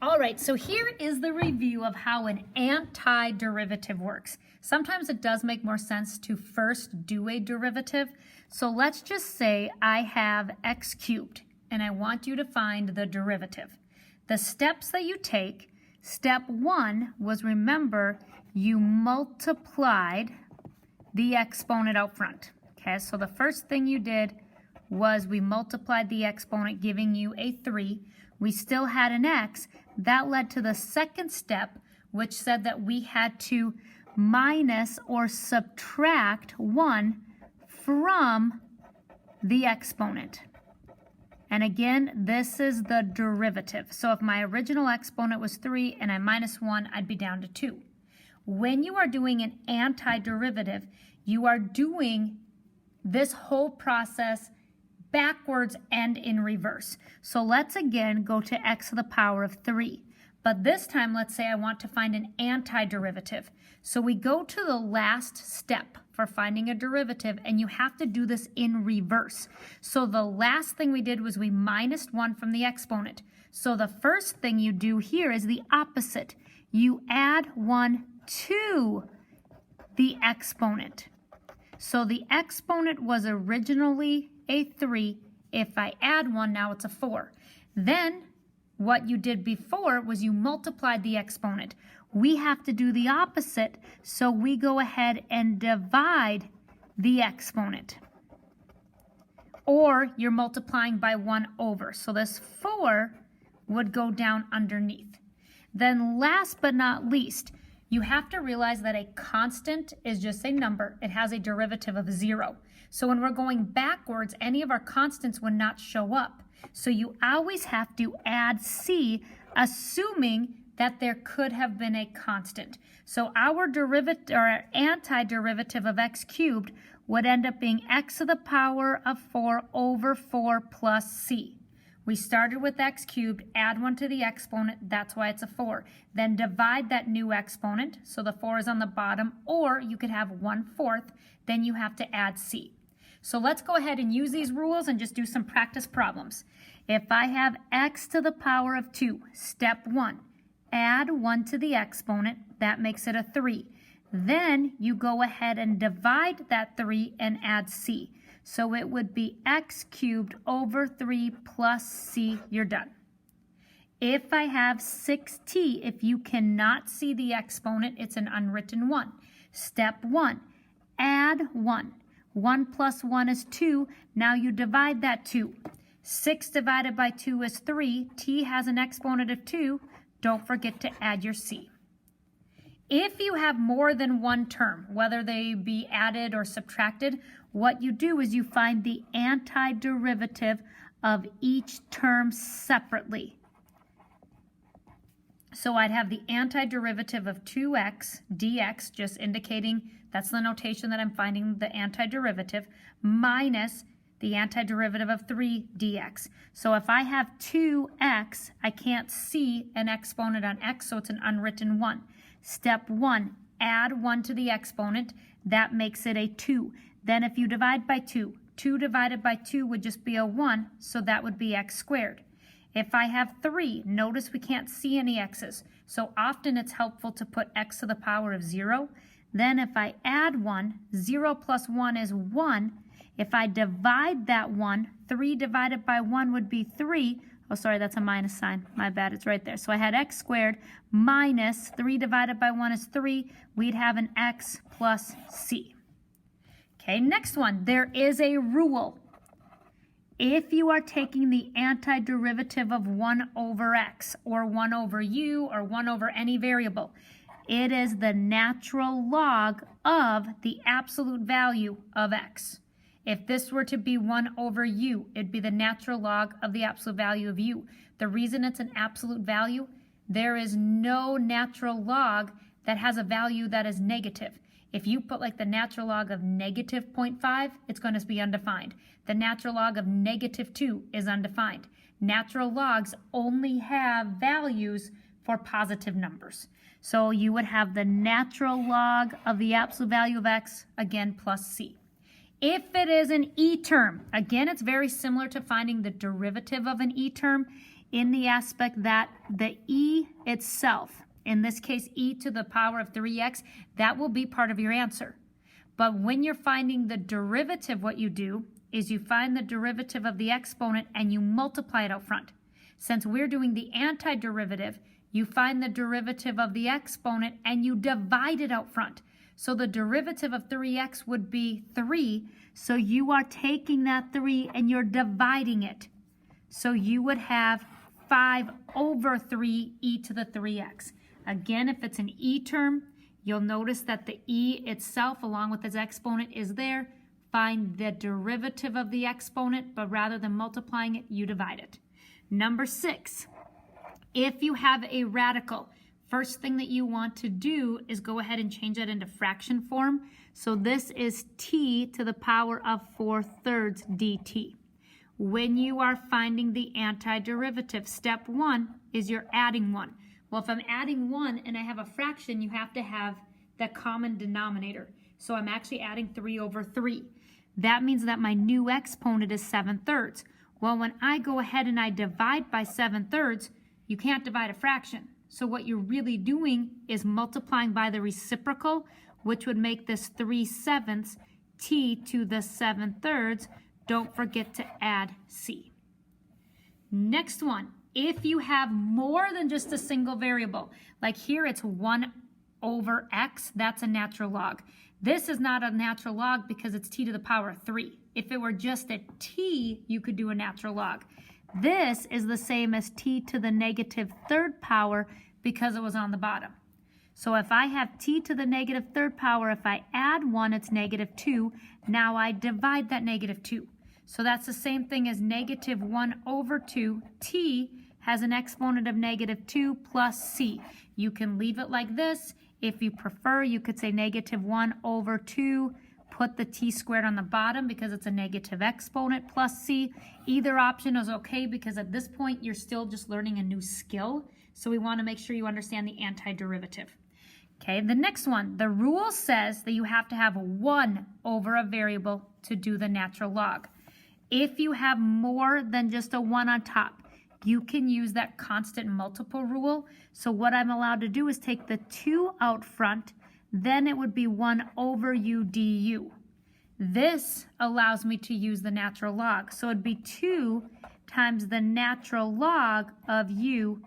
All right, so here is the review of how an antiderivative works. Sometimes it does make more sense to first do a derivative. So let's just say I have x cubed and I want you to find the derivative. The steps that you take, step one was, remember, you multiplied the exponent out front. Okay, so the first thing you did was we multiplied the exponent, giving you a 3. We still had an x. That led to the second step, which said that we had to minus or subtract 1 from the exponent. And again, this is the derivative. So if my original exponent was 3 and I minus 1, I'd be down to 2. When you are doing an antiderivative, you are doing this whole process backwards and in reverse. So let's again go to x to the power of 3. But this time, let's say I want to find an antiderivative. So we go to the last step for finding a derivative, and you have to do this in reverse. So the last thing we did was we minused 1 from the exponent. So the first thing you do here is the opposite. You add 1 to the exponent. So the exponent was originally a 3. If I add 1, now it's a 4. Then what you did before was you multiplied the exponent. We have to do the opposite, so we go ahead and divide the exponent. Or you're multiplying by 1 over. So this 4 would go down underneath. Then last but not least, you have to realize that a constant is just a number. It has a derivative of 0. So when we're going backwards, any of our constants would not show up. So you always have to add c, assuming that there could have been a constant. So our derivative, or our antiderivative of x cubed would end up being x to the power of 4 over 4 plus c. We started with x cubed, add 1 to the exponent, that's why it's a 4. Then divide that new exponent, so the 4 is on the bottom, or you could have 1/4, then you have to add c. So let's go ahead and use these rules and just do some practice problems. If I have x to the power of 2, step 1, add 1 to the exponent, that makes it a 3. Then you go ahead and divide that 3 and add c. So it would be x cubed over 3 plus c, you're done. If I have 6t, if you cannot see the exponent, it's an unwritten 1. Step 1, add 1. 1 plus 1 is 2. Now you divide that 2. 6 divided by 2 is 3. T has an exponent of 2. Don't forget to add your c. If you have more than one term, whether they be added or subtracted, what you do is you find the antiderivative of each term separately. So I'd have the antiderivative of 2x dx, just indicating that's the notation that I'm finding the antiderivative, minus the antiderivative of 3 dx. So if I have 2x, I can't see an exponent on x, so it's an unwritten 1. Step 1, add 1 to the exponent. That makes it a 2. Then if you divide by 2, 2 divided by 2 would just be a 1, so that would be x squared. If I have 3, notice we can't see any x's, so often it's helpful to put x to the power of 0. Then if I add 1, 0 plus 1 is 1. If I divide that 1, 3 divided by 1 would be 3. Oh, sorry, that's a minus sign. My bad, it's right there. So I had x squared minus 3 divided by 1 is 3. We'd have an x plus c. Okay, next one. There is a rule. If you are taking the antiderivative of 1 over x, or 1 over u, or 1 over any variable, it is the natural log of the absolute value of x. If this were to be 1 over u, it'd be the natural log of the absolute value of u. The reason it's an absolute value, there is no natural log that has a value that is negative. If you put like the natural log of negative 0.5, it's going to be undefined. The natural log of negative 2 is undefined. Natural logs only have values for positive numbers. So you would have the natural log of the absolute value of x, again, plus c. If it is an e term, again, it's very similar to finding the derivative of an e term. in the aspect that the e itself, in this case e to the power of 3x, that will be part of your answer. But when you're finding the derivative, what you do is you find the derivative of the exponent and you multiply it out front. Since we're doing the antiderivative, you find the derivative of the exponent and you divide it out front. So the derivative of 3x would be 3. So you are taking that 3 and you're dividing it. So you would have 5 over 3 e to the 3x. Again, if it's an e term, you'll notice that the e itself, along with its exponent, is there. Find the derivative of the exponent, but rather than multiplying it, you divide it. Number 6, if you have a radical, first thing that you want to do is go ahead and change that into fraction form. So this is t to the power of 4/3 dt. When you are finding the antiderivative, step 1 is you're adding 1. Well, if I'm adding 1 and I have a fraction, you have to have the common denominator. So I'm actually adding 3 over 3. That means that my new exponent is 7/3. Well, when I go ahead and I divide by 7/3, you can't divide a fraction. So what you're really doing is multiplying by the reciprocal, which would make this 3/7 t to the 7/3. Don't forget to add c. Next one, if you have more than just a single variable, like here it's 1 over x, that's a natural log. This is not a natural log because it's t to the power of 3. If it were just a t, you could do a natural log. This is the same as t to the negative 3rd power because it was on the bottom. So if I have t to the negative 3rd power, if I add 1, it's negative 2. Now I divide that negative 2. So that's the same thing as negative 1 over 2. T has an exponent of negative 2 plus c. You can leave it like this. If you prefer, you could say negative 1 over 2. Put the t squared on the bottom because it's a negative exponent plus c. Either option is okay because at this point you're still just learning a new skill. So we want to make sure you understand the antiderivative. Okay, the next one, the rule says that you have to have 1 over a variable to do the natural log. If you have more than just a 1 on top, you can use that constant multiple rule. So what I'm allowed to do is take the 2 out front, then it would be 1 over u du. This allows me to use the natural log. So it'd be 2 times the natural log of u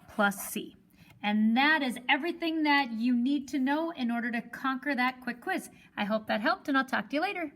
plus c. And that is everything that you need to know in order to conquer that quick quiz. I hope that helped, and I'll talk to you later.